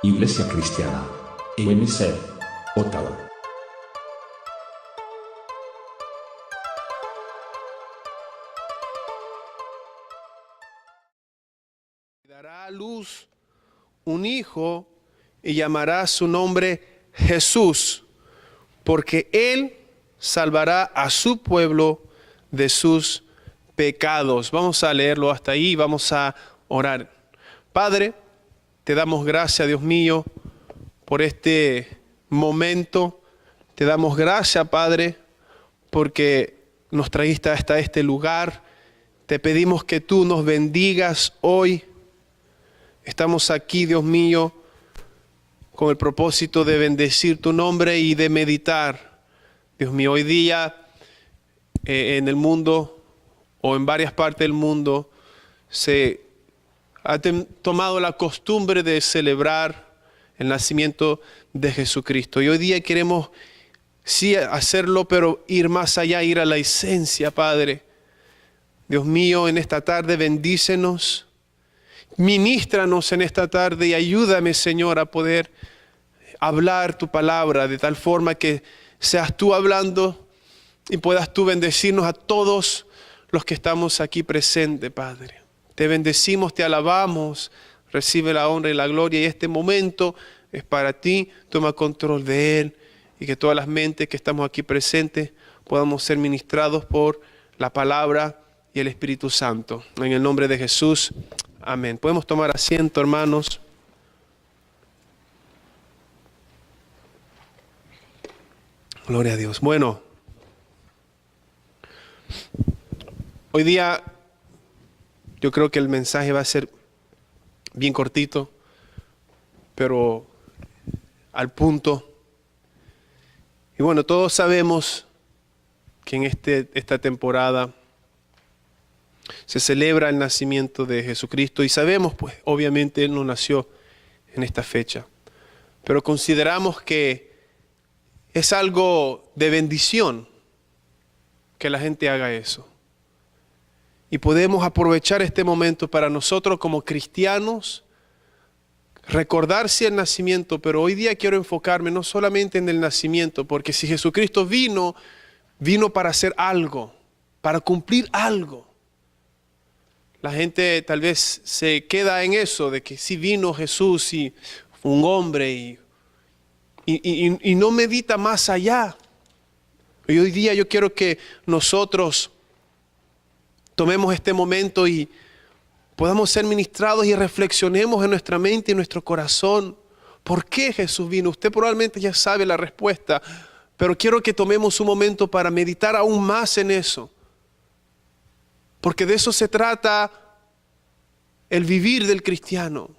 Iglesia Cristiana, UNC, Ottawa. Dará a luz un hijo y llamará su nombre Jesús, porque él salvará a su pueblo de sus pecados. Vamos a leerlo hasta ahí, vamos a orar. Padre, te damos gracias, Dios mío, por este momento. Te damos gracias, Padre, porque nos trajiste hasta este lugar. Te pedimos que tú nos bendigas hoy. Estamos aquí, Dios mío, con el propósito de bendecir tu nombre y de meditar. Dios mío, hoy día en el mundo o en varias partes del mundo se ha tomado la costumbre de celebrar el nacimiento de Jesucristo. Y hoy día queremos sí hacerlo, pero ir más allá, ir a la esencia, Padre. Dios mío, en esta tarde bendícenos. Ministranos en esta tarde y ayúdame, Señor, a poder hablar tu palabra de tal forma que seas tú hablando y puedas tú bendecirnos a todos los que estamos aquí presentes, Padre. Te bendecimos, te alabamos, recibe la honra y la gloria y este momento es para ti, toma control de él y que todas las mentes que estamos aquí presentes podamos ser ministrados por la palabra y el Espíritu Santo. En el nombre de Jesús. Amén. Podemos tomar asiento, hermanos. Gloria a Dios. Bueno, hoy día yo creo que el mensaje va a ser bien cortito, pero al punto. Y bueno, todos sabemos que en esta temporada se celebra el nacimiento de Jesucristo y sabemos, pues, obviamente Él no nació en esta fecha. Pero consideramos que es algo de bendición que la gente haga eso. Y podemos aprovechar este momento para nosotros como cristianos, recordar sí el nacimiento, pero hoy día quiero enfocarme no solamente en el nacimiento, porque si Jesucristo vino para hacer algo, para cumplir algo. La gente tal vez se queda en eso, de que sí vino Jesús y fue un hombre y no medita más allá. Y hoy día yo quiero que nosotros tomemos este momento y podamos ser ministrados y reflexionemos en nuestra mente y en nuestro corazón. ¿Por qué Jesús vino? Usted probablemente ya sabe la respuesta, pero quiero que tomemos un momento para meditar aún más en eso. Porque de eso se trata el vivir del cristiano.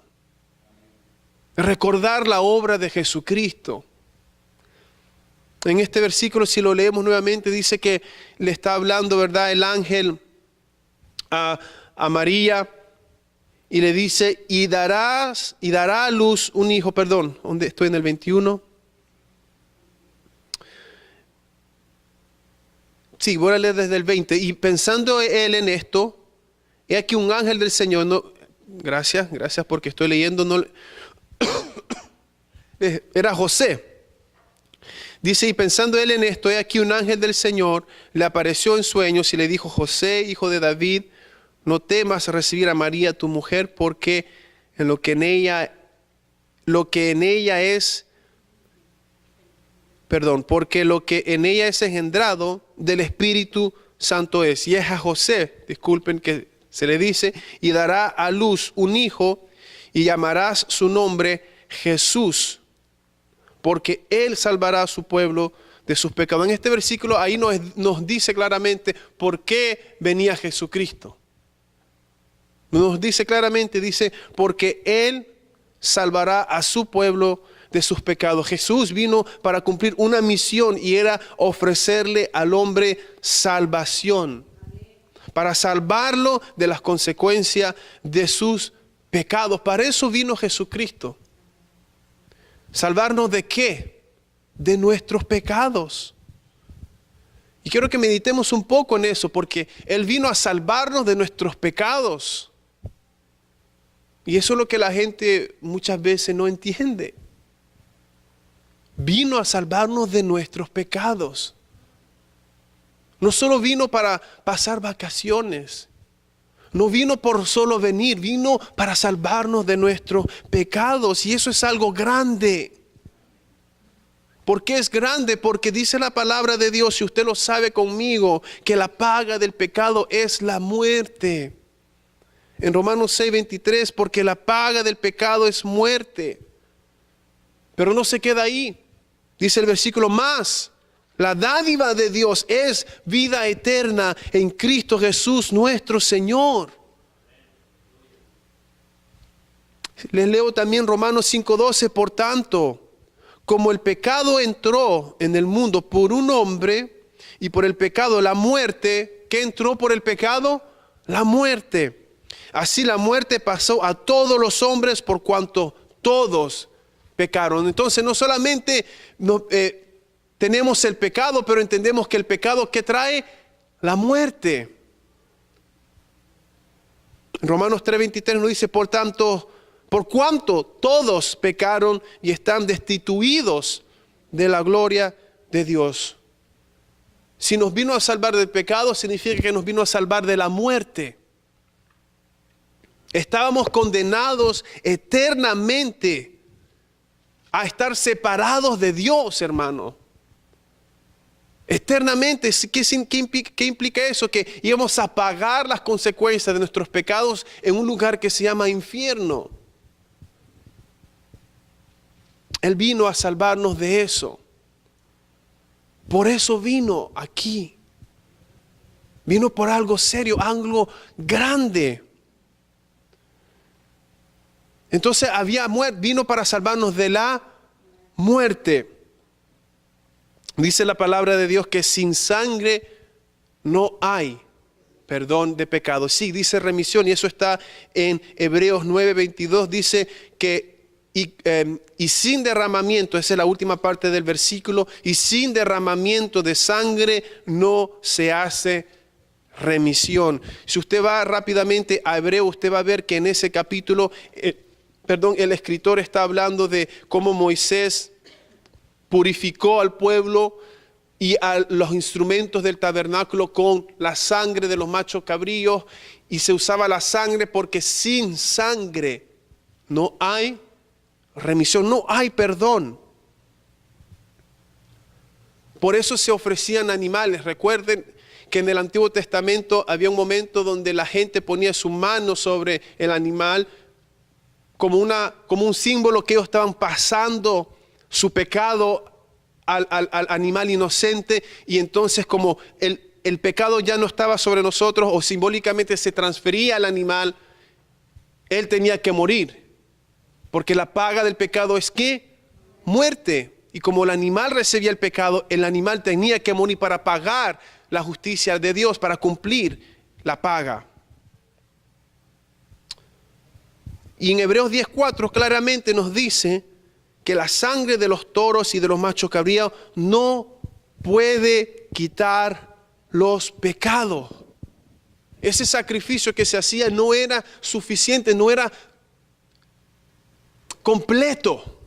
Recordar la obra de Jesucristo. En este versículo, si lo leemos nuevamente, dice que le está hablando, ¿verdad?, el ángel a María y le dice, y dará a luz un hijo, perdón, ¿dónde estoy? En el 21. Sí, voy a leer desde el 20. Y pensando él en esto, he aquí un ángel del Señor, gracias porque estoy leyendo, era José. Dice, y pensando él en esto, he aquí un ángel del Señor le apareció en sueños y le dijo, José, hijo de David, no temas recibir a María tu mujer, porque lo que en ella es engendrado del Espíritu Santo es. Y es a José, disculpen que se le dice, y dará a luz un hijo y llamarás su nombre Jesús, porque él salvará a su pueblo de sus pecados. En este versículo ahí nos dice claramente por qué venía Jesucristo. Nos dice claramente, dice, porque él salvará a su pueblo de sus pecados. Jesús vino para cumplir una misión y era ofrecerle al hombre salvación. Para salvarlo de las consecuencias de sus pecados. Para eso vino Jesucristo. ¿Salvarnos de qué? De nuestros pecados. Y quiero que meditemos un poco en eso, porque Él vino a salvarnos de nuestros pecados. Y eso es lo que la gente muchas veces no entiende. Vino a salvarnos de nuestros pecados. No solo vino para pasar vacaciones. No vino por solo venir, vino para salvarnos de nuestros pecados. Y eso es algo grande. ¿Por qué es grande? Porque dice la palabra de Dios, si usted lo sabe conmigo, que la paga del pecado es la muerte. En Romanos 6:23, porque la paga del pecado es muerte. Pero no se queda ahí. Dice el versículo más. La dádiva de Dios es vida eterna en Cristo Jesús nuestro Señor. Les leo también Romanos 5:12. Por tanto, como el pecado entró en el mundo por un hombre y por el pecado la muerte, ¿qué entró por el pecado? La muerte. Así la muerte pasó a todos los hombres por cuanto todos pecaron. Entonces no solamente tenemos el pecado, pero entendemos que el pecado ¿qué trae? La muerte. Romanos 3:23 nos dice, por tanto, por cuanto todos pecaron y están destituidos de la gloria de Dios. Si nos vino a salvar del pecado, significa que nos vino a salvar de la muerte. Estábamos condenados eternamente a estar separados de Dios, hermano. Eternamente. ¿Qué implica eso? Que íbamos a pagar las consecuencias de nuestros pecados en un lugar que se llama infierno. Él vino a salvarnos de eso. Por eso vino aquí. Vino por algo serio, algo grande. Entonces vino para salvarnos de la muerte. Dice la palabra de Dios que sin sangre no hay perdón de pecados. Sí, dice remisión, y eso está en Hebreos 9:22. Dice que y sin derramamiento, esa es la última parte del versículo, y sin derramamiento de sangre no se hace remisión. Si usted va rápidamente a Hebreo, usted va a ver que en ese capítulo, el escritor está hablando de cómo Moisés purificó al pueblo y a los instrumentos del tabernáculo con la sangre de los machos cabríos, y se usaba la sangre porque sin sangre no hay remisión, no hay perdón. Por eso se ofrecían animales. Recuerden que en el Antiguo Testamento había un momento donde la gente ponía su mano sobre el animal como un símbolo que ellos estaban pasando su pecado al animal inocente, y entonces como el pecado ya no estaba sobre nosotros o simbólicamente se transfería al animal, él tenía que morir. Porque la paga del pecado es ¿qué? Muerte. Y como el animal recibía el pecado, el animal tenía que morir para pagar la justicia de Dios, para cumplir la paga. Y en Hebreos 10:4 claramente nos dice que la sangre de los toros y de los machos cabríos no puede quitar los pecados. Ese sacrificio que se hacía no era suficiente, no era completo.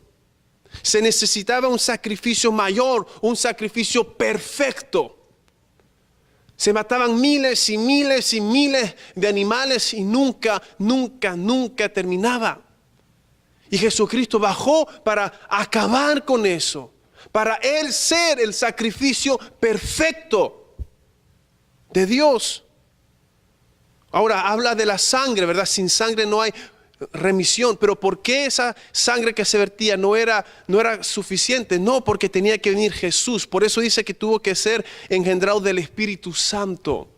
Se necesitaba un sacrificio mayor, un sacrificio perfecto. Se mataban miles y miles y miles de animales y nunca terminaba. Y Jesucristo bajó para acabar con eso, para Él ser el sacrificio perfecto de Dios. Ahora habla de la sangre, ¿verdad? Sin sangre no hay remisión. Pero ¿por qué esa sangre que se vertía no era suficiente? No, porque tenía que venir Jesús. Por eso dice que tuvo que ser engendrado del Espíritu Santo.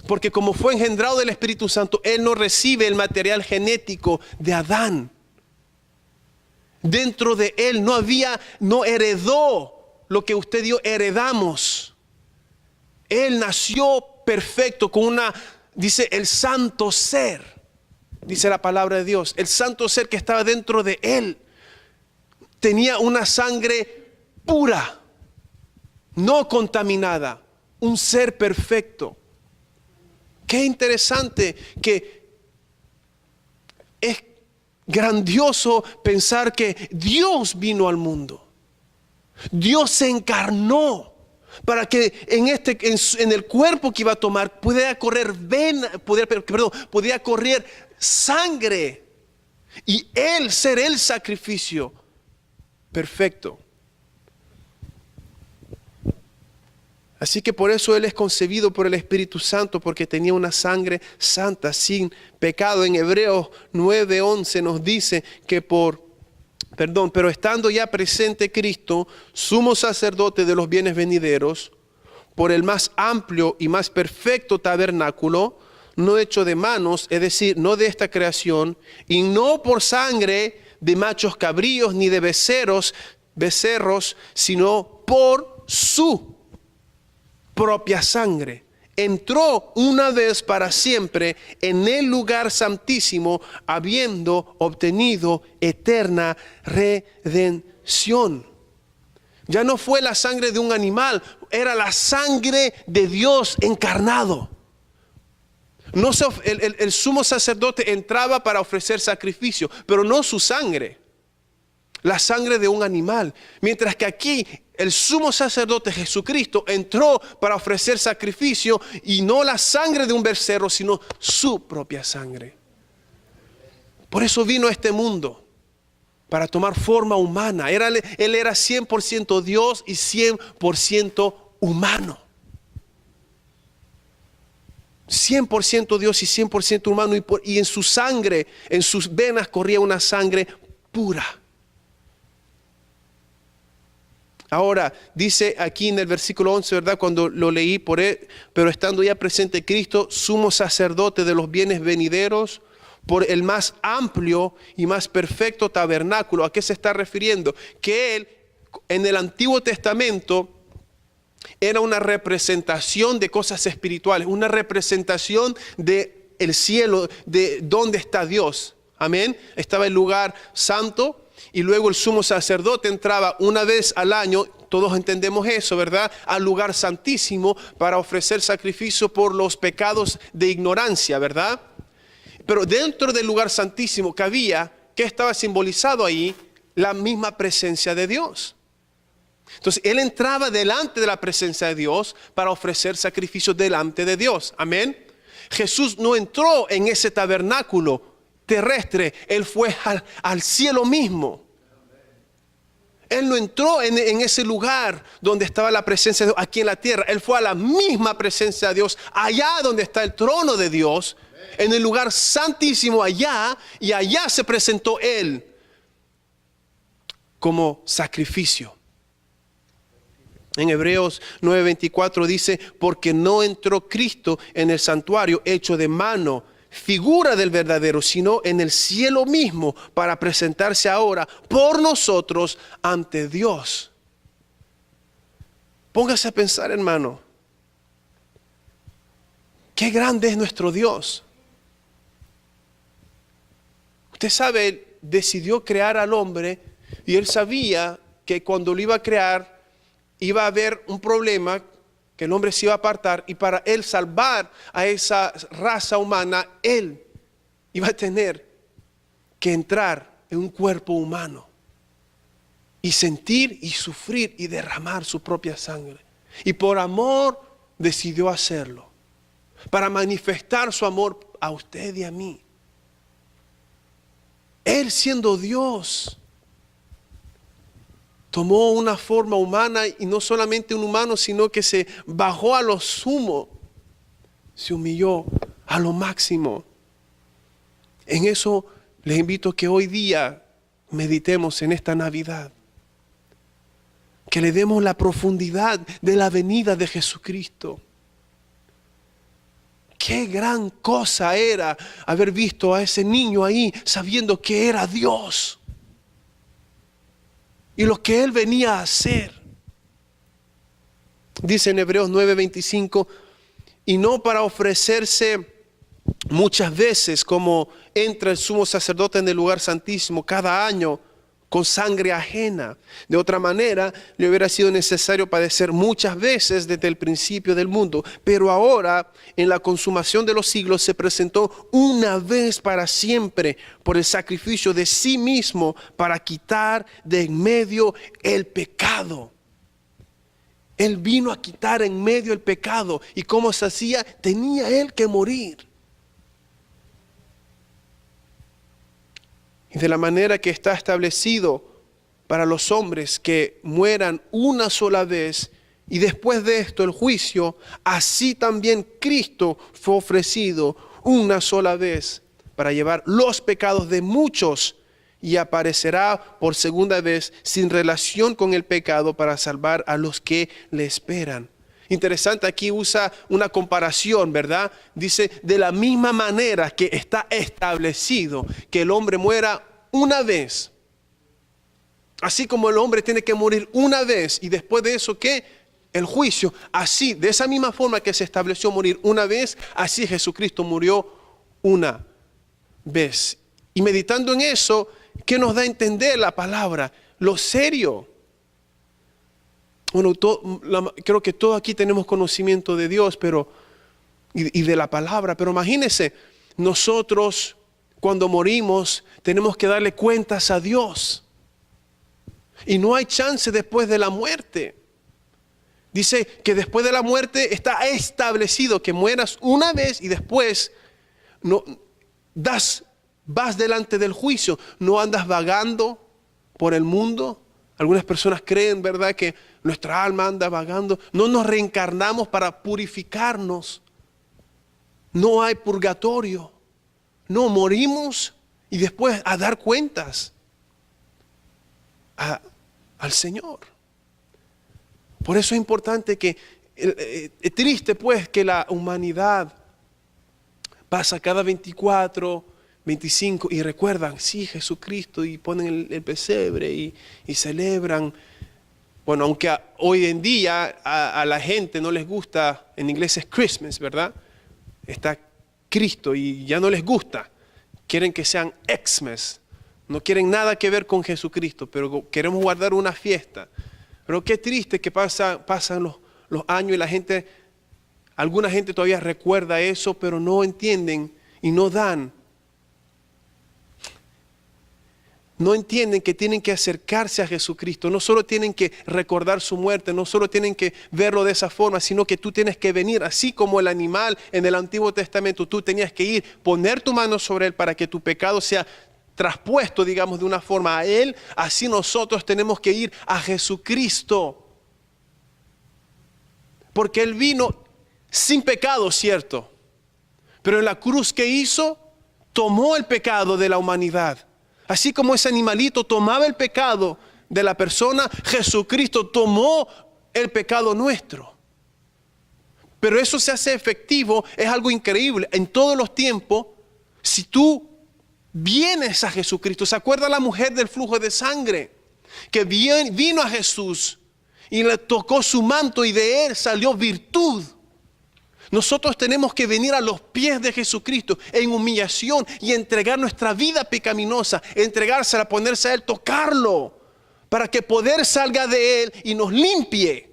Porque como fue engendrado del Espíritu Santo, Él no recibe el material genético de Adán. Dentro de Él no heredó lo que usted y yo heredamos. Él nació perfecto con dice el santo ser. Dice la palabra de Dios, el santo ser que estaba dentro de Él tenía una sangre pura, no contaminada, un ser perfecto. Qué interesante que grandioso pensar que Dios vino al mundo. Dios se encarnó para que en el cuerpo que iba a tomar podía correr sangre y Él ser el sacrificio perfecto. Así que por eso Él es concebido por el Espíritu Santo, porque tenía una sangre santa, sin pecado. En Hebreos 9:11 nos dice que pero estando ya presente Cristo, sumo sacerdote de los bienes venideros, por el más amplio y más perfecto tabernáculo, no hecho de manos, es decir, no de esta creación, y no por sangre de machos cabríos ni de becerros, sino por su propia sangre. Entró una vez para siempre en el lugar santísimo, habiendo obtenido eterna redención. Ya no fue la sangre de un animal, era la sangre de Dios encarnado. El sumo sacerdote entraba para ofrecer sacrificio, pero no su sangre, la sangre de un animal. Mientras que aquí el sumo sacerdote Jesucristo entró para ofrecer sacrificio y no la sangre de un becerro, sino su propia sangre. Por eso vino a este mundo, para tomar forma humana. Él era 100% Dios y 100% humano. 100% Dios y 100% humano, y en su sangre, en sus venas corría una sangre pura. Ahora, dice aquí en el versículo 11, ¿verdad? Cuando lo leí, pero estando ya presente Cristo, sumo sacerdote de los bienes venideros, por el más amplio y más perfecto tabernáculo. ¿A qué se está refiriendo? Que Él, en el Antiguo Testamento, era una representación de cosas espirituales, una representación de el cielo, de dónde está Dios. Amén. Estaba el lugar santo y luego el sumo sacerdote entraba una vez al año, todos entendemos eso, ¿verdad? Al lugar santísimo para ofrecer sacrificio por los pecados de ignorancia, ¿verdad? Pero dentro del lugar santísimo ¿qué estaba simbolizado ahí? La misma presencia de Dios. Entonces Él entraba delante de la presencia de Dios para ofrecer sacrificios delante de Dios. Amén. Jesús no entró en ese tabernáculo terrestre, Él fue al cielo mismo. Él no entró en ese lugar donde estaba la presencia de Dios aquí en la tierra. Él fue a la misma presencia de Dios, allá donde está el trono de Dios, en el lugar santísimo allá, y allá se presentó Él como sacrificio. En Hebreos 9:24 dice, porque no entró Cristo en el santuario hecho de mano, figura del verdadero, sino en el cielo mismo, para presentarse ahora por nosotros ante Dios. Póngase a pensar, hermano, qué grande es nuestro Dios. Usted sabe, Él decidió crear al hombre y Él sabía que cuando lo iba a crear, iba a haber un problema, que el hombre se iba a apartar, y para Él salvar a esa raza humana, Él iba a tener que entrar en un cuerpo humano y sentir y sufrir y derramar su propia sangre. Y por amor decidió hacerlo, para manifestar su amor a usted y a mí. Él, siendo Dios, tomó una forma humana, y no solamente un humano, sino que se bajó a lo sumo, se humilló a lo máximo. En eso les invito a que hoy día meditemos en esta Navidad, que le demos la profundidad de la venida de Jesucristo. Qué gran cosa era haber visto a ese niño ahí sabiendo que era Dios y lo que Él venía a hacer. Dice en Hebreos 9:25, y no para ofrecerse muchas veces como entra el sumo sacerdote en el lugar santísimo cada año con sangre ajena. De otra manera, le hubiera sido necesario padecer muchas veces desde el principio del mundo. Pero ahora, en la consumación de los siglos, se presentó una vez para siempre por el sacrificio de sí mismo para quitar de en medio el pecado. Él vino a quitar en medio el pecado. ¿Y cómo se hacía? Tenía él que morir. Y de la manera que está establecido para los hombres que mueran una sola vez y después de esto el juicio, así también Cristo fue ofrecido una sola vez para llevar los pecados de muchos y aparecerá por segunda vez sin relación con el pecado para salvar a los que le esperan. Interesante, aquí usa una comparación, ¿verdad? Dice, de la misma manera que está establecido que el hombre muera una vez. Así como el hombre tiene que morir una vez y después de eso, ¿qué? El juicio. Así, de esa misma forma que se estableció morir una vez, así Jesucristo murió una vez. Y meditando en eso, ¿qué nos da a entender la palabra? Lo serio. Bueno, creo que todos aquí tenemos conocimiento de Dios y de la palabra, pero imagínense, nosotros cuando morimos tenemos que darle cuentas a Dios. Y no hay chance después de la muerte. Dice que después de la muerte está establecido que mueras una vez y después vas delante del juicio. No andas vagando por el mundo. Algunas personas creen, ¿verdad?, que nuestra alma anda vagando. No nos reencarnamos para purificarnos. No hay purgatorio. No, morimos y después a dar cuentas al Señor. Por eso es importante que, es triste pues que la humanidad pasa cada 24, 25 y recuerdan, sí, Jesucristo, y ponen el pesebre y celebran. Bueno, aunque hoy en día a la gente no les gusta, en inglés es Christmas, ¿verdad? Está Cristo y ya no les gusta. Quieren que sean Xmas. No quieren nada que ver con Jesucristo, pero queremos guardar una fiesta. Pero qué triste que pasan los años y alguna gente todavía recuerda eso, pero no entienden y no entienden que tienen que acercarse a Jesucristo. No solo tienen que recordar su muerte, no solo tienen que verlo de esa forma, sino que tú tienes que venir, así como el animal en el Antiguo Testamento, tú tenías que ir, poner tu mano sobre él para que tu pecado sea traspuesto, digamos, de una forma a él. Así nosotros tenemos que ir a Jesucristo. Porque él vino sin pecado, ¿cierto? Pero en la cruz que hizo, tomó el pecado de la humanidad. Así como ese animalito tomaba el pecado de la persona, Jesucristo tomó el pecado nuestro. Pero eso se hace efectivo, es algo increíble. En todos los tiempos, si tú vienes a Jesucristo, ¿se acuerda la mujer del flujo de sangre? Que vino a Jesús y le tocó su manto y de él salió virtud. Nosotros tenemos que venir a los pies de Jesucristo en humillación y entregar nuestra vida pecaminosa, entregársela, ponerse a él, tocarlo, para que poder salga de él y nos limpie.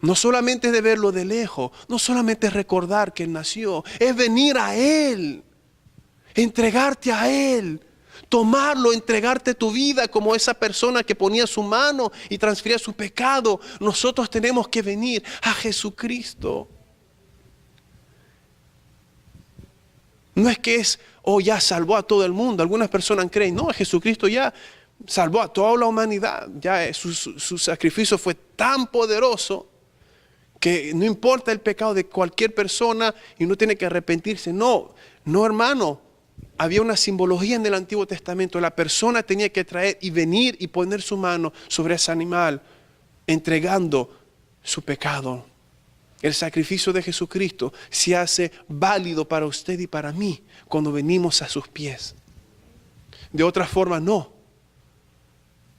No solamente es de verlo de lejos, no solamente es recordar que él nació, es venir a él, entregarte a él, tomarlo, entregarte tu vida como esa persona que ponía su mano y transfería su pecado. Nosotros tenemos que venir a Jesucristo. No es que ya salvó a todo el mundo. Algunas personas creen, no, Jesucristo ya salvó a toda la humanidad. Ya su sacrificio fue tan poderoso que no importa el pecado de cualquier persona y no tiene que arrepentirse. No, hermano. Había una simbología en el Antiguo Testamento. La persona tenía que traer y venir y poner su mano sobre ese animal, entregando su pecado. El sacrificio de Jesucristo se hace válido para usted y para mí cuando venimos a sus pies. De otra forma, no.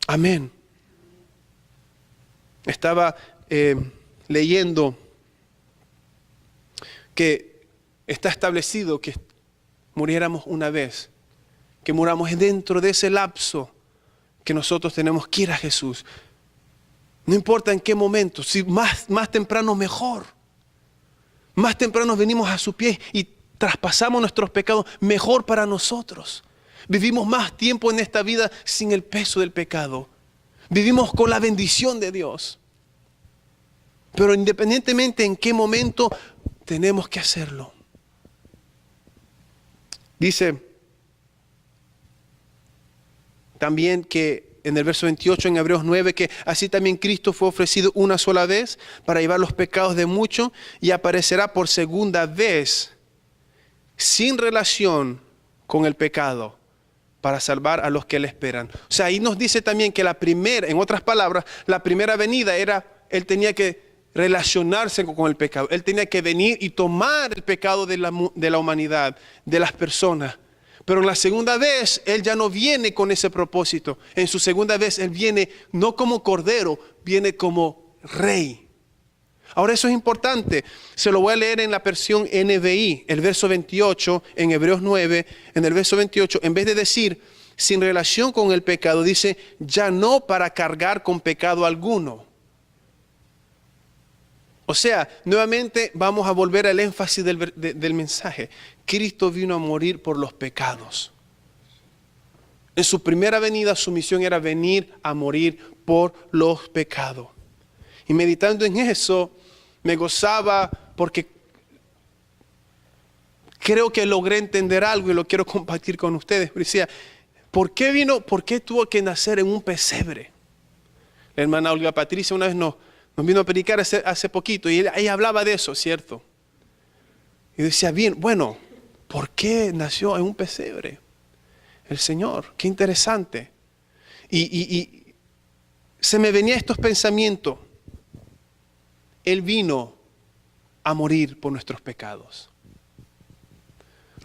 Amén. Estaba leyendo que está establecido que muriéramos una vez que muramos es dentro de ese lapso que nosotros tenemos que ir a Jesús. No importa en qué momento, si más temprano mejor. Más temprano venimos a sus pies y traspasamos nuestros pecados, mejor para nosotros. Vivimos más tiempo en esta vida sin el peso del pecado. Vivimos con la bendición de Dios. Pero independientemente en qué momento, tenemos que hacerlo. Dice también que en el verso 28 en Hebreos 9, que así también Cristo fue ofrecido una sola vez para llevar los pecados de muchos y aparecerá por segunda vez sin relación con el pecado para salvar a los que le esperan. O sea, ahí nos dice también que en otras palabras, la primera venida Él tenía que relacionarse con el pecado. Él tenía que venir y tomar el pecado de la humanidad, de las personas. Pero en la segunda vez, Él ya no viene con ese propósito. En su segunda vez, Él viene no como cordero, viene como rey. Ahora eso es importante. Se lo voy a leer en la versión NBI, el verso 28, en Hebreos 9, en el verso 28, en vez de decir, sin relación con el pecado, dice, ya no para cargar con pecado alguno. O sea, nuevamente vamos a volver al énfasis del mensaje. Cristo vino a morir por los pecados. En su primera venida, su misión era venir a morir por los pecados. Y meditando en eso, me gozaba porque creo que logré entender algo y lo quiero compartir con ustedes. Pero decía, ¿por qué tuvo que nacer en un pesebre? La hermana Olga Patricia una vez nos vino a predicar hace poquito y ella hablaba de eso, ¿cierto? Y decía, bien, bueno, ¿por qué nació en un pesebre el Señor? Qué interesante. Y se me venían estos pensamientos. Él vino a morir por nuestros pecados.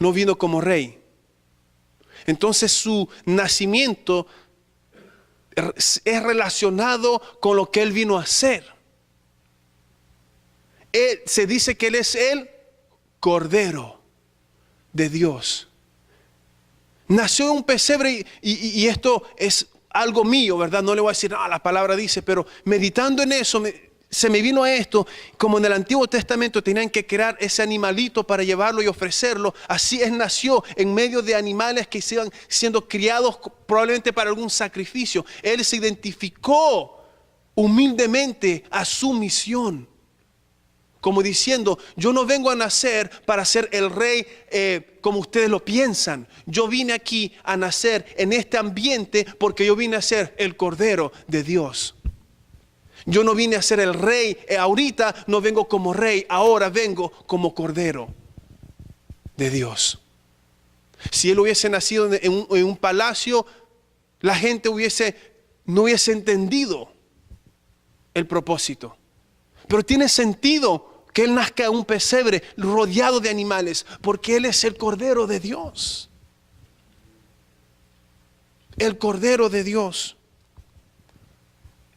No vino como rey. Entonces su nacimiento es relacionado con lo que Él vino a hacer. Se dice que Él es el Cordero de Dios. Nació en un pesebre y esto es algo mío, ¿verdad? No le voy a decir, la palabra dice, pero meditando en eso, se me vino a esto, como en el Antiguo Testamento tenían que crear ese animalito para llevarlo y ofrecerlo. Así Él nació en medio de animales que iban siendo criados probablemente para algún sacrificio. Él se identificó humildemente a su misión. Como diciendo, yo no vengo a nacer para ser el rey como ustedes lo piensan. Yo vine aquí a nacer en este ambiente porque yo vine a ser el Cordero de Dios. Yo no vine a ser el rey, ahorita no vengo como rey, ahora vengo como Cordero de Dios. Si Él hubiese nacido en un palacio, la gente no hubiese entendido el propósito. Pero tiene sentido que Él nazca en un pesebre rodeado de animales, porque Él es el Cordero de Dios. El Cordero de Dios.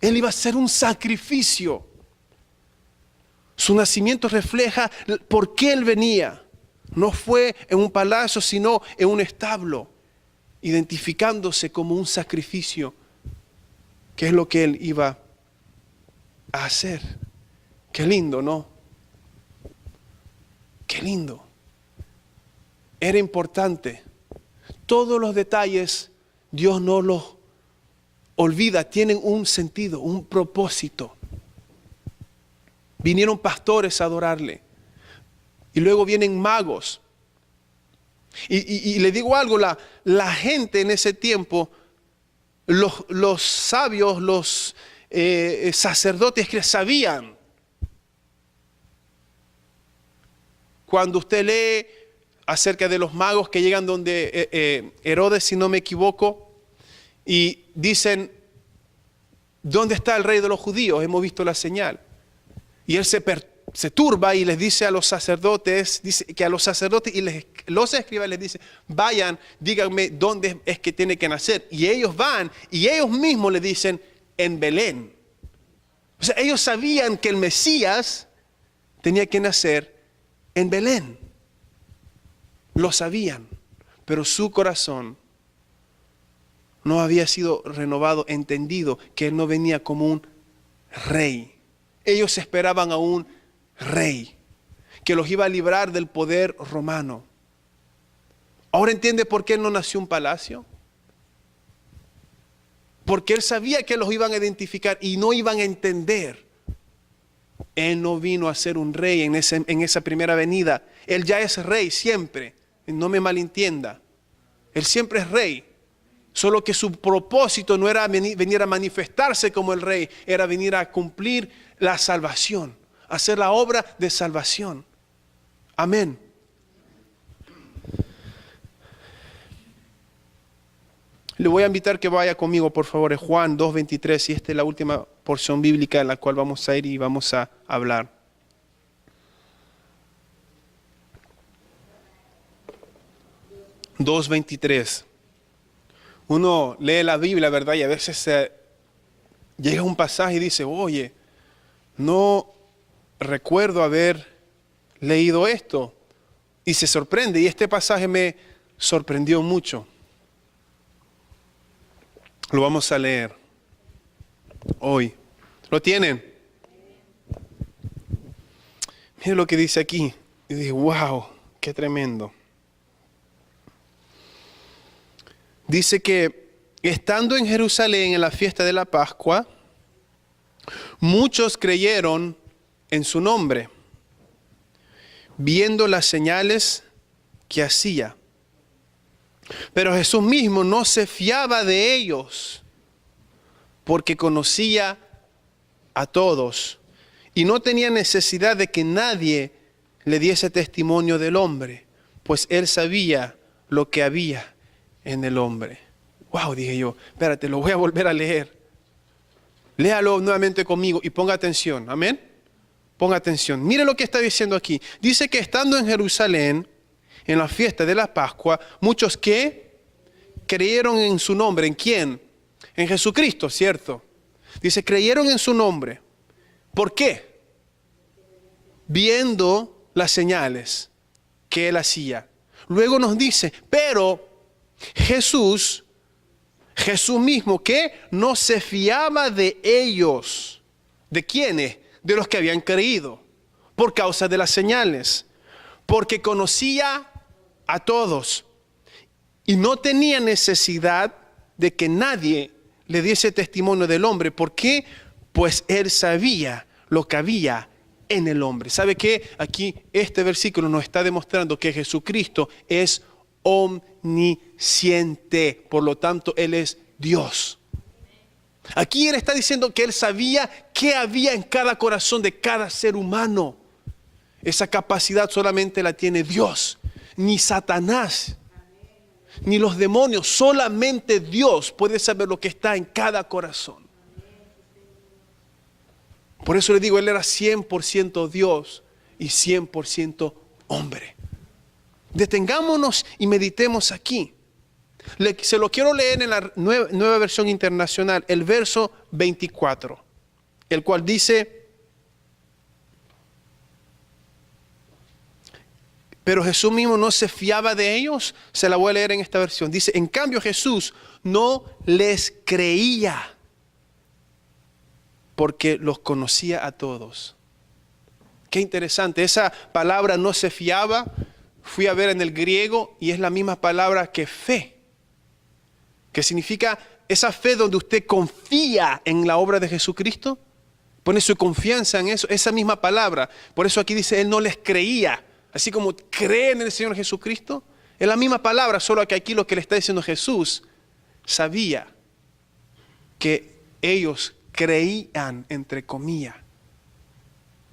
Él iba a ser un sacrificio. Su nacimiento refleja por qué Él venía. No fue en un palacio, sino en un establo, identificándose como un sacrificio, que es lo que Él iba a hacer. Qué lindo, ¿no? Qué lindo. Era importante. Todos los detalles Dios no los olvida, tienen un sentido, un propósito. Vinieron pastores a adorarle. Y luego vienen magos. Y le digo algo, la gente en ese tiempo, los sabios, los sacerdotes que sabían. Cuando usted lee acerca de los magos que llegan donde Herodes, si no me equivoco, y dicen, ¿dónde está el rey de los judíos? Hemos visto la señal. Y él se turba y les dice a los sacerdotes, dice que a los sacerdotes y los escribas les dice, vayan, díganme dónde es que tiene que nacer. Y ellos van y ellos mismos le dicen, en Belén. O sea, ellos sabían que el Mesías tenía que nacer en Belén. Lo sabían, pero su corazón no había sido renovado, entendido que Él no venía como un rey. Ellos esperaban a un rey que los iba a librar del poder romano. ¿Ahora entiende por qué Él no nació en un palacio? Porque Él sabía que los iban a identificar y no iban a entender. Él no vino a ser un rey en esa primera venida. Él ya es rey siempre. No me malentienda. Él siempre es rey. Solo que su propósito no era venir a manifestarse como el rey. Era venir a cumplir la salvación. Hacer la obra de salvación. Amén. Le voy a invitar que vaya conmigo, por favor, en Juan 2:23, y esta es la última porción bíblica en la cual vamos a ir y vamos a hablar. Juan 2:23. Uno lee la Biblia, ¿verdad? Y a veces llega un pasaje y dice, oye, no recuerdo haber leído esto. Y se sorprende, y este pasaje me sorprendió mucho. Lo vamos a leer hoy. ¿Lo tienen? Miren lo que dice aquí. Y dije, wow, qué tremendo. Dice que estando en Jerusalén en la fiesta de la Pascua, muchos creyeron en su nombre, viendo las señales que hacía. Pero Jesús mismo no se fiaba de ellos, porque conocía a todos y no tenía necesidad de que nadie le diese testimonio del hombre, pues Él sabía lo que había en el hombre. Wow, dije yo, espérate, lo voy a volver a leer. Léalo nuevamente conmigo y ponga atención, amén. Ponga atención, mire lo que está diciendo aquí. Dice que estando en Jerusalén, en la fiesta de la Pascua, muchos que creyeron en su nombre. ¿En quién? En Jesucristo, ¿cierto? Dice, creyeron en su nombre. ¿Por qué? Viendo las señales que Él hacía. Luego nos dice, pero Jesús mismo, que no se fiaba de ellos. ¿De quiénes? De los que habían creído, por causa de las señales. Porque conocía a todos y no tenía necesidad de que nadie le diese testimonio del hombre. ¿Por qué? Pues Él sabía lo que había en el hombre. ¿Sabe qué? Aquí este versículo nos está demostrando que Jesucristo es omnisciente, por lo tanto Él es Dios. Aquí Él está diciendo que Él sabía qué había en cada corazón de cada ser humano. Esa capacidad solamente la tiene Dios, ni Satanás, ni los demonios. Solamente Dios puede saber lo que está en cada corazón. Por eso le digo, Él era 100% Dios y 100% hombre. Detengámonos y meditemos aquí. Se lo quiero leer en la nueva versión internacional, el verso 24, el cual dice: pero Jesús mismo no se fiaba de ellos. Se la voy a leer en esta versión. Dice, en cambio Jesús no les creía, porque los conocía a todos. Qué interesante, esa palabra no se fiaba, fui a ver en el griego y es la misma palabra que fe, que significa esa fe donde usted confía en la obra de Jesucristo, pone su confianza en eso, esa misma palabra. Por eso aquí dice, Él no les creía, así como creen en el Señor Jesucristo, es la misma palabra, solo que aquí lo que le está diciendo Jesús, sabía que ellos creían, entre comillas.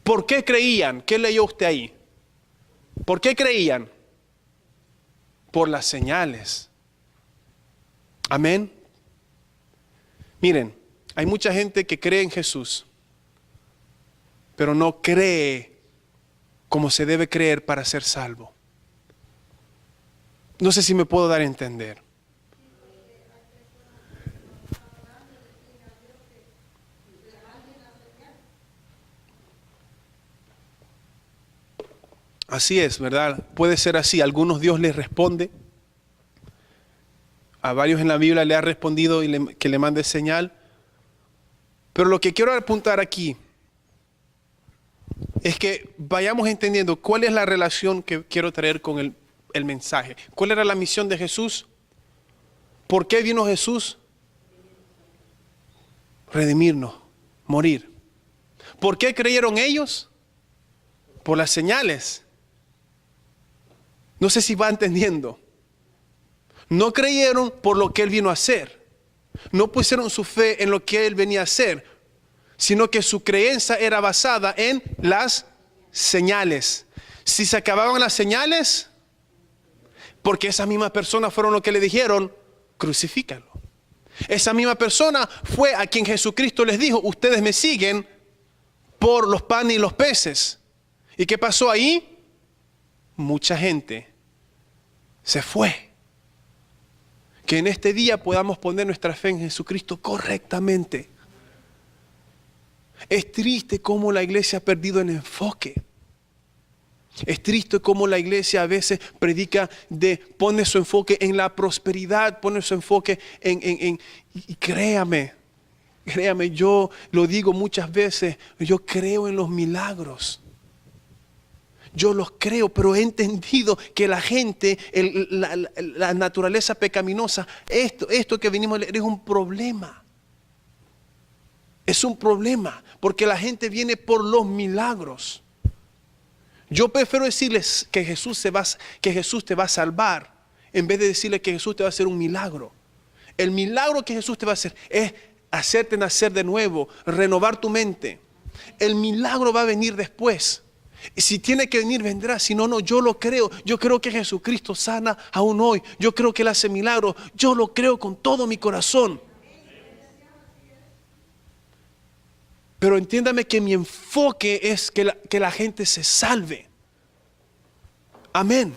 ¿Por qué creían? ¿Qué leyó usted ahí? ¿Por qué creían? Por las señales. Amén. Miren, hay mucha gente que cree en Jesús, pero no cree como se debe creer para ser salvo. No sé si me puedo dar a entender. Así es, ¿verdad? Puede ser así. A algunos Dios les responde. A varios en la Biblia le ha respondido que le mande señal. Pero lo que quiero apuntar aquí es que vayamos entendiendo cuál es la relación que quiero traer con el mensaje. ¿Cuál era la misión de Jesús? ¿Por qué vino Jesús? Redimirnos, morir. ¿Por qué creyeron ellos? Por las señales. No sé si va entendiendo. No creyeron por lo que Él vino a hacer. No pusieron su fe en lo que Él venía a hacer, sino que su creencia era basada en las señales. Si se acababan las señales, porque esas mismas personas fueron los que le dijeron, crucifícalo. Esa misma persona fue a quien Jesucristo les dijo, ustedes me siguen por los panes y los peces. ¿Y qué pasó ahí? Mucha gente se fue. Que en este día podamos poner nuestra fe en Jesucristo correctamente. Es triste cómo la iglesia ha perdido el enfoque. Es triste cómo la iglesia a veces predica pone su enfoque en la prosperidad, pone su enfoque y créame, yo lo digo muchas veces, yo creo en los milagros. Yo los creo, pero he entendido que la gente, la naturaleza pecaminosa, esto que venimos a leer es un problema. Es un problema, porque la gente viene por los milagros. Yo prefiero decirles que Jesús te va a salvar, en vez de decirles que Jesús te va a hacer un milagro. El milagro que Jesús te va a hacer es hacerte nacer de nuevo, renovar tu mente. El milagro va a venir después. Y si tiene que venir, vendrá. Si no, yo lo creo. Yo creo que Jesucristo sana aún hoy. Yo creo que Él hace milagros. Yo lo creo con todo mi corazón. Pero entiéndame que mi enfoque es que la gente se salve. Amén.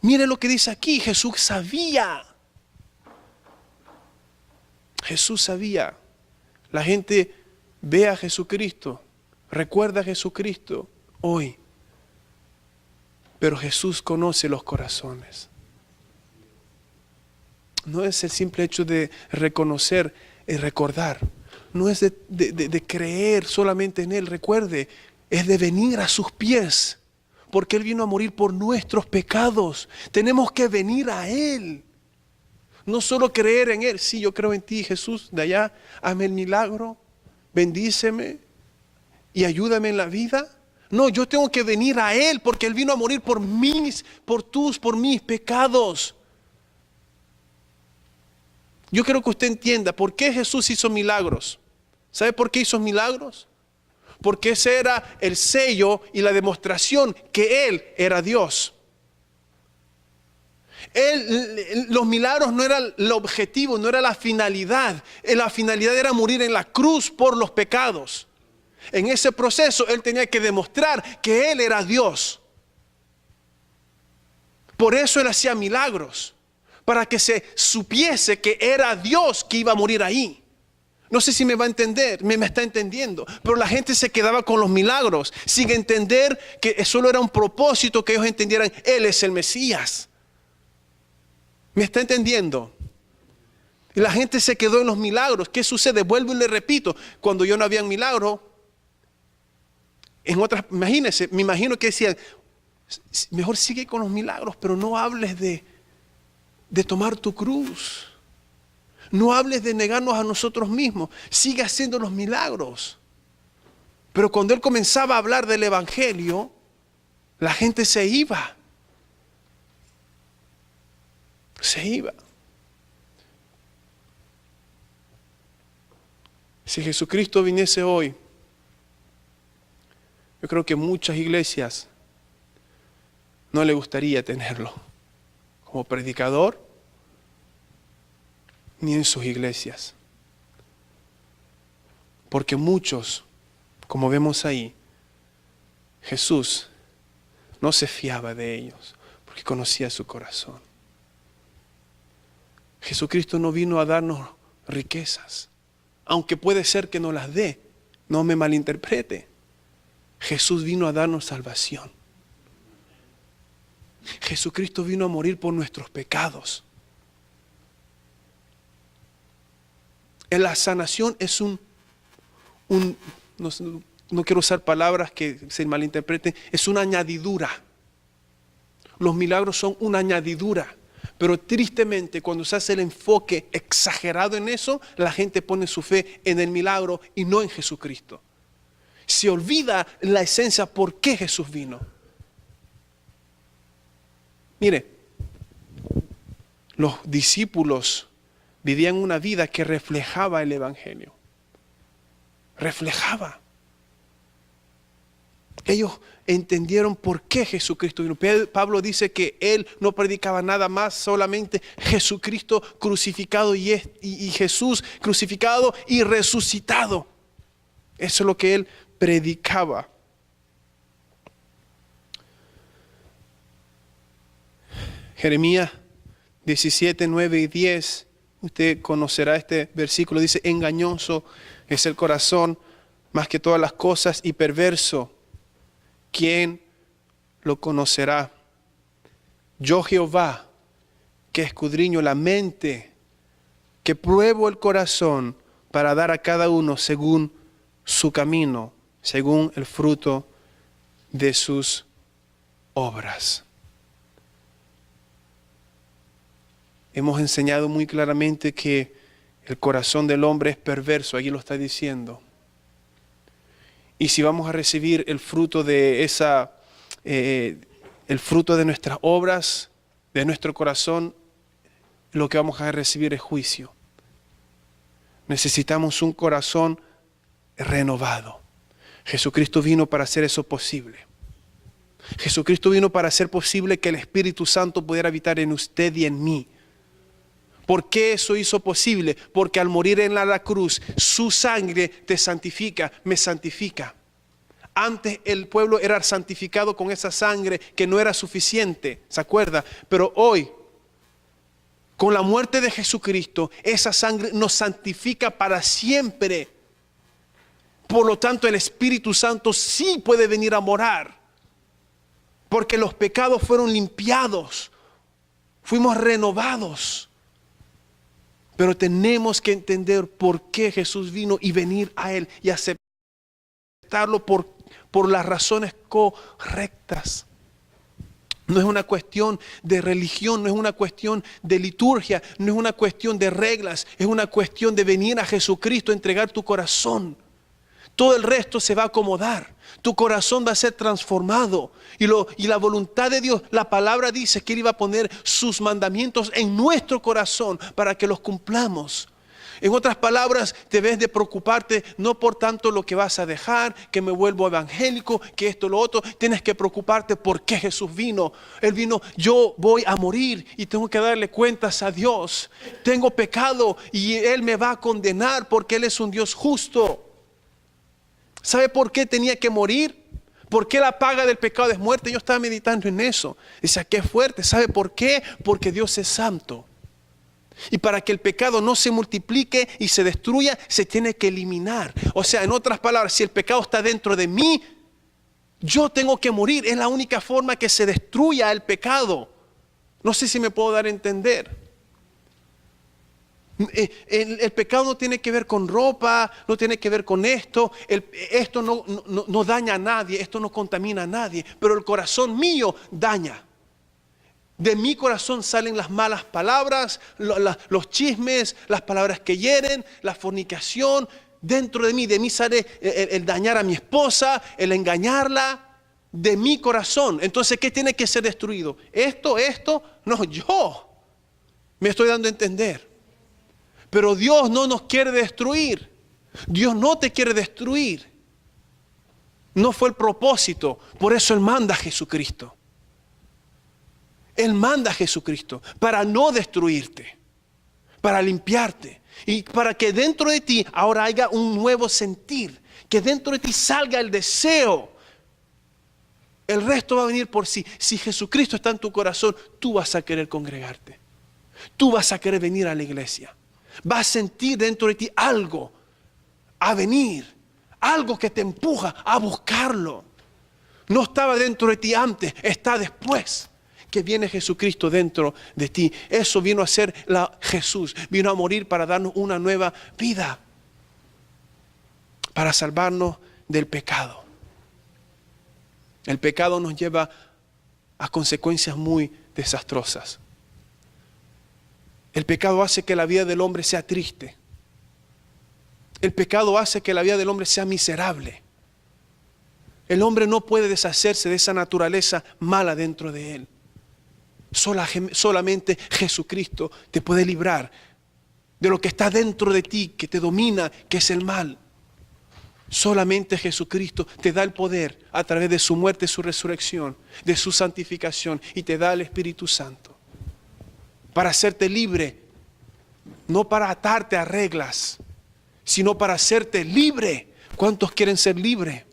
Mire lo que dice aquí. Jesús sabía. Jesús sabía. La gente ve a Jesucristo. Recuerda a Jesucristo hoy. Pero Jesús conoce los corazones. No es el simple hecho de reconocer y recordar. No es de creer solamente en Él. Recuerde, es de venir a sus pies. Porque Él vino a morir por nuestros pecados. Tenemos que venir a Él. No solo creer en Él. Sí, yo creo en ti, Jesús, de allá. Hazme el milagro. Bendíceme. Y ayúdame en la vida. No, yo tengo que venir a Él. Porque Él vino a morir por mis pecados. Yo quiero que usted entienda por qué Jesús hizo milagros. ¿Sabe por qué hizo milagros? Porque ese era el sello y la demostración que Él era Dios. Los milagros no eran el objetivo, no era la finalidad. La finalidad era morir en la cruz por los pecados. En ese proceso Él tenía que demostrar que Él era Dios. Por eso Él hacía milagros. Para que se supiese que era Dios que iba a morir ahí. No sé si me va a entender, me está entendiendo. Pero la gente se quedaba con los milagros, sin entender que solo era un propósito que ellos entendieran, Él es el Mesías. ¿Me está entendiendo? Y la gente se quedó en los milagros. ¿Qué sucede? Vuelvo y le repito, cuando yo no había un milagro, imagínense, me imagino que decían, mejor sigue con los milagros, pero no hables de tomar tu cruz. No hables de negarnos a nosotros mismos. Sigue haciendo los milagros. Pero cuando Él comenzaba a hablar del Evangelio, la gente se iba. Se iba. Si Jesucristo viniese hoy, yo creo que muchas iglesias no le gustaría tenerlo como predicador, ni en sus iglesias. Porque muchos, como vemos ahí, Jesús no se fiaba de ellos, porque conocía su corazón. Jesucristo no vino a darnos riquezas, aunque puede ser que nos las dé, no me malinterprete. Jesús vino a darnos salvación. Jesucristo vino a morir por nuestros pecados. La sanación es no quiero usar palabras que se malinterpreten, es una añadidura. Los milagros son una añadidura. Pero tristemente, cuando se hace el enfoque exagerado en eso, la gente pone su fe en el milagro y no en Jesucristo. Se olvida la esencia por qué Jesús vino. Mire, los discípulos vivían una vida que reflejaba el Evangelio. Reflejaba. Ellos entendieron por qué Jesucristo vino. Pablo dice que él no predicaba nada más, solamente Jesucristo crucificado y Jesús crucificado y resucitado. Eso es lo que él predicaba. Jeremías 17, 9 y 10. Usted conocerá este versículo. Dice, engañoso es el corazón más que todas las cosas y perverso. ¿Quién lo conocerá? Yo Jehová, que escudriño la mente, que pruebo el corazón para dar a cada uno según su camino, según el fruto de sus obras. Hemos enseñado muy claramente que el corazón del hombre es perverso, allí lo está diciendo. Y si vamos a recibir el fruto de el fruto de nuestras obras, de nuestro corazón, lo que vamos a recibir es juicio. Necesitamos un corazón renovado. Jesucristo vino para hacer eso posible. Jesucristo vino para hacer posible que el Espíritu Santo pudiera habitar en usted y en mí. ¿Por qué eso hizo posible? Porque al morir en la cruz, su sangre te santifica, me santifica. Antes el pueblo era santificado con esa sangre que no era suficiente, ¿se acuerda? Pero hoy, con la muerte de Jesucristo, esa sangre nos santifica para siempre. Por lo tanto, el Espíritu Santo sí puede venir a morar. Porque los pecados fueron limpiados, fuimos renovados. Pero tenemos que entender por qué Jesús vino y venir a Él y aceptarlo por las razones correctas. No es una cuestión de religión, no es una cuestión de liturgia, no es una cuestión de reglas, es una cuestión de venir a Jesucristo, entregar tu corazón. Todo el resto se va a acomodar. Tu corazón va a ser transformado. Y la voluntad de Dios, la palabra dice que Él iba a poner sus mandamientos en nuestro corazón para que los cumplamos. En otras palabras, debes de preocuparte no por tanto lo que vas a dejar, que me vuelvo evangélico, que esto, lo otro. Tienes que preocuparte por qué Jesús vino. Él vino, yo voy a morir y tengo que darle cuentas a Dios. Tengo pecado y Él me va a condenar porque Él es un Dios justo. ¿Sabe por qué tenía que morir? ¿Por qué la paga del pecado es muerte? Yo estaba meditando en eso. Dice, qué fuerte. ¿Sabe por qué? Porque Dios es santo. Y para que el pecado no se multiplique y se destruya, se tiene que eliminar. O sea, en otras palabras, si el pecado está dentro de mí, yo tengo que morir. Es la única forma que se destruya el pecado. No sé si me puedo dar a entender. El pecado no tiene que ver con ropa, no tiene que ver con esto. Esto no daña a nadie, esto no contamina a nadie. Pero el corazón mío daña. De mi corazón salen las malas palabras, los chismes, las palabras que hieren, la fornicación. Dentro de mí sale el dañar a mi esposa, el engañarla. De mi corazón. Entonces, ¿qué tiene que ser destruido? Esto, no, yo me estoy dando a entender. Pero Dios no nos quiere destruir. Dios no te quiere destruir. No fue el propósito. Por eso Él manda a Jesucristo. Él manda a Jesucristo para no destruirte, para limpiarte y para que dentro de ti ahora haya un nuevo sentir, que dentro de ti salga el deseo. El resto va a venir por sí. Si Jesucristo está en tu corazón, tú vas a querer congregarte. Tú vas a querer venir a la iglesia. Vas a sentir dentro de ti algo a venir, algo que te empuja a buscarlo. No estaba dentro de ti antes, está después. que viene Jesucristo dentro de ti. Eso vino a ser Jesús. Vino a morir para darnos una nueva vida. Para salvarnos del pecado. El pecado nos lleva a consecuencias muy desastrosas. El pecado hace que la vida del hombre sea triste. El pecado hace que la vida del hombre sea miserable. El hombre no puede deshacerse de esa naturaleza mala dentro de él. Solamente Jesucristo te puede librar de lo que está dentro de ti, que te domina, que es el mal. Solamente Jesucristo te da el poder a través de su muerte y su resurrección, de su santificación, y te da el Espíritu Santo para hacerte libre, no para atarte a reglas, sino para hacerte libre. ¿Cuántos quieren ser libres?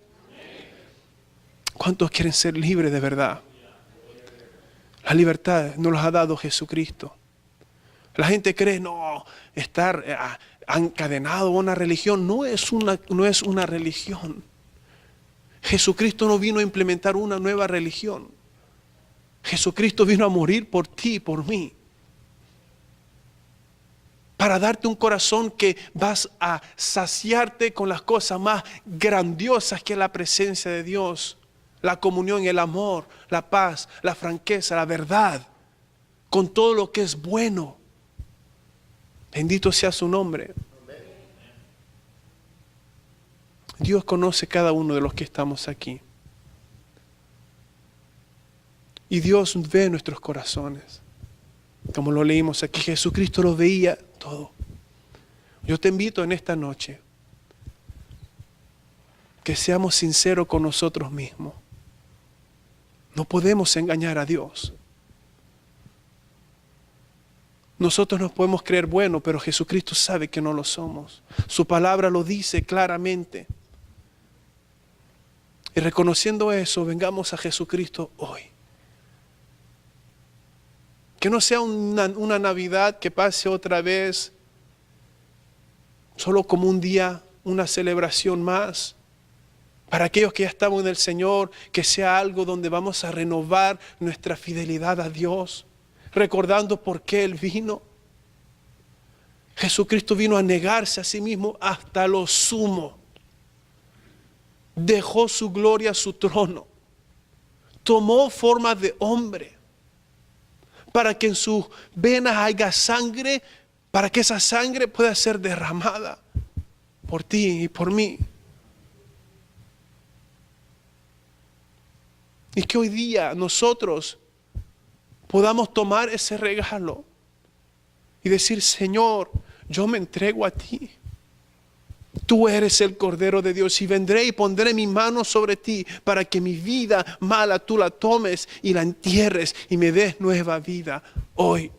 ¿Cuántos quieren ser libres de verdad? La libertad nos la ha dado Jesucristo. La gente cree, no, estar encadenado a una religión no es una religión. Jesucristo no vino a implementar una nueva religión. Jesucristo vino a morir por ti y por mí. Para darte un corazón que vas a saciarte con las cosas más grandiosas que es la presencia de Dios. La comunión, el amor, la paz, la franqueza, la verdad. Con todo lo que es bueno. Bendito sea su nombre. Dios conoce cada uno de los que estamos aquí. Y Dios ve nuestros corazones. Como lo leímos aquí, Jesucristo lo veía todo. Yo te invito en esta noche que seamos sinceros con nosotros mismos. No podemos engañar a Dios. Nosotros nos podemos creer buenos, pero Jesucristo sabe que no lo somos. Su palabra lo dice claramente. Y reconociendo eso, vengamos a Jesucristo hoy. Que no sea una Navidad que pase otra vez solo como un día, una celebración más. Para aquellos que ya estamos en el Señor, que sea algo donde vamos a renovar nuestra fidelidad a Dios, recordando por qué Él vino. Jesucristo vino a negarse a sí mismo hasta lo sumo. Dejó su gloria, su trono. Tomó forma de hombre. Para que en sus venas haya sangre, para que esa sangre pueda ser derramada por ti y por mí. Y que hoy día nosotros podamos tomar ese regalo y decir, Señor, yo me entrego a ti. Tú eres el Cordero de Dios y vendré y pondré mi mano sobre ti para que mi vida mala tú la tomes y la entierres y me des nueva vida hoy.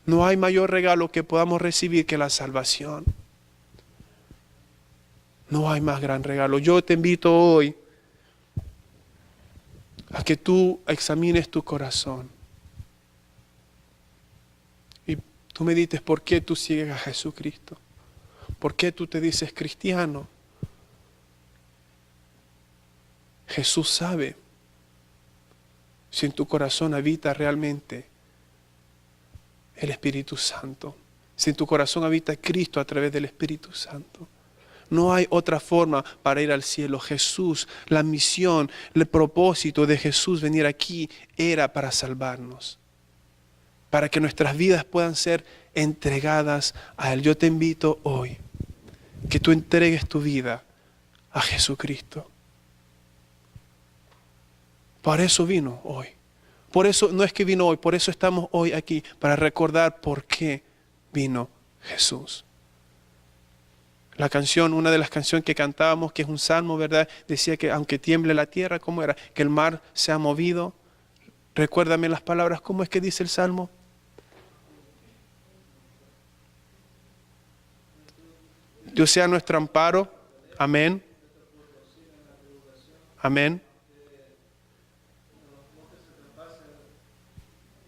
No hay mayor regalo que podamos recibir que la salvación. No hay más gran regalo. Yo te invito hoy a que tú examines tu corazón y tú medites por qué tú sigues a Jesucristo. ¿Por qué tú te dices cristiano? Jesús sabe si en tu corazón habita realmente el Espíritu Santo. Si en tu corazón habita Cristo a través del Espíritu Santo. No hay otra forma para ir al cielo. Jesús, la misión, el propósito de Jesús venir aquí era para salvarnos. Para que nuestras vidas puedan ser entregadas a Él. Yo te invito hoy que tú entregues tu vida a Jesucristo. Por eso vino hoy. Por eso no es que vino hoy, por eso estamos hoy aquí, para recordar por qué vino Jesús. La canción, una de las canciones que cantábamos, que es un salmo, ¿verdad? Decía que aunque tiemble la tierra, ¿cómo era? Que el mar se ha movido. Recuérdame las palabras, ¿cómo es que dice el salmo? Dios sea nuestro amparo. Amén. Amén.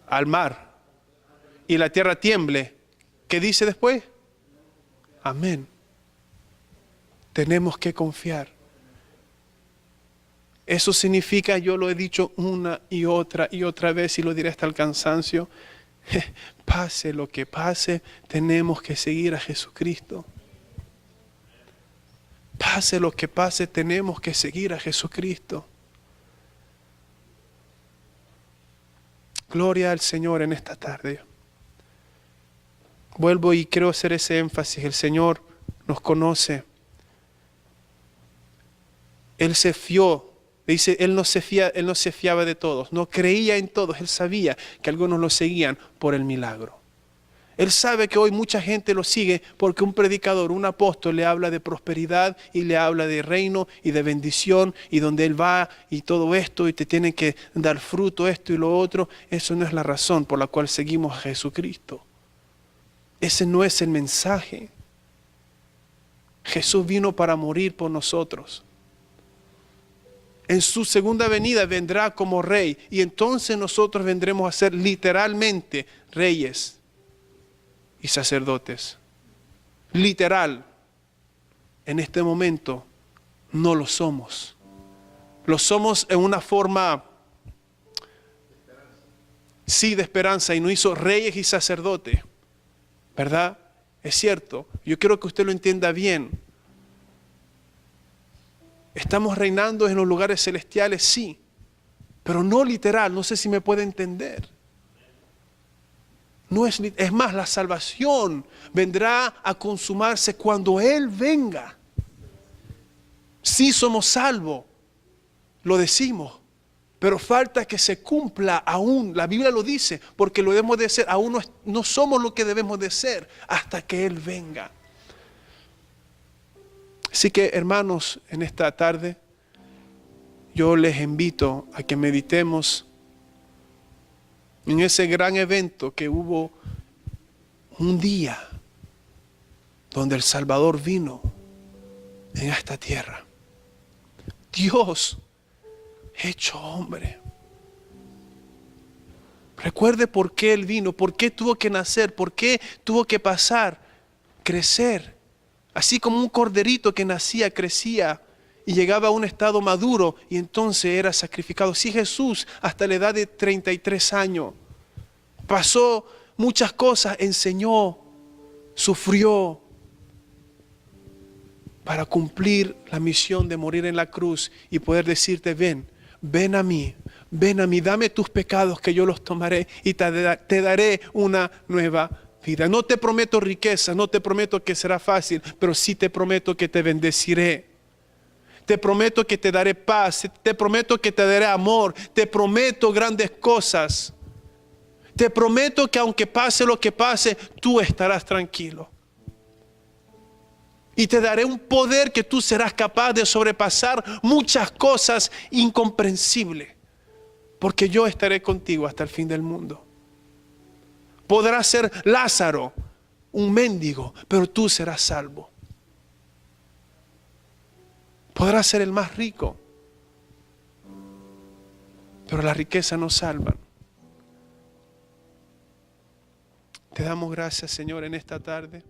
Al mar. Y la tierra tiemble. ¿Qué dice después? Amén. Tenemos que confiar. Eso significa, yo lo he dicho una y otra vez y lo diré hasta el cansancio, pase lo que pase, tenemos que seguir a Jesucristo. Pase lo que pase, tenemos que seguir a Jesucristo. Gloria al Señor en esta tarde. Vuelvo y quiero hacer ese énfasis. El Señor nos conoce. Él se fió. Dice, Él no se fiaba de todos. No creía en todos. Él sabía que algunos lo seguían por el milagro. Él sabe que hoy mucha gente lo sigue porque un predicador, un apóstol le habla de prosperidad y le habla de reino y de bendición y donde Él va y todo esto y te tiene que dar fruto esto y lo otro. Eso no es la razón por la cual seguimos a Jesucristo. Ese no es el mensaje. Jesús vino para morir por nosotros. En su segunda venida vendrá como rey y entonces nosotros vendremos a ser literalmente reyes y sacerdotes. Literal. En este momento no lo somos. Lo somos en una forma, sí, de esperanza, y nos hizo reyes y sacerdotes. ¿Verdad? Es cierto. Yo quiero que usted lo entienda bien. Estamos reinando en los lugares celestiales, sí, pero no literal. No sé si me puede entender. No es más, la salvación vendrá a consumarse cuando Él venga. Sí somos salvos, lo decimos, pero falta que se cumpla aún. La Biblia lo dice, porque lo debemos de ser. Aún no somos lo que debemos de ser hasta que Él venga. Así que, hermanos, en esta tarde yo les invito a que meditemos en ese gran evento que hubo un día donde el Salvador vino en esta tierra. Dios hecho hombre. Recuerde por qué Él vino, por qué tuvo que nacer, por qué tuvo que pasar, crecer. Así como un corderito que nacía, crecía y llegaba a un estado maduro y entonces era sacrificado. Sí, Jesús hasta la edad de 33 años pasó muchas cosas, enseñó, sufrió para cumplir la misión de morir en la cruz y poder decirte, ven a mí, dame tus pecados que yo los tomaré y te daré una nueva vida. No te prometo riqueza, no te prometo que será fácil, pero sí te prometo que te bendeciré. Te prometo que te daré paz, te prometo que te daré amor, te prometo grandes cosas. Te prometo que aunque pase lo que pase, tú estarás tranquilo. Y te daré un poder que tú serás capaz de sobrepasar muchas cosas incomprensibles. Porque yo estaré contigo hasta el fin del mundo. Podrás ser Lázaro, un mendigo, pero tú serás salvo. Podrás ser el más rico, pero la riqueza no salva. Te damos gracias, Señor, en esta tarde.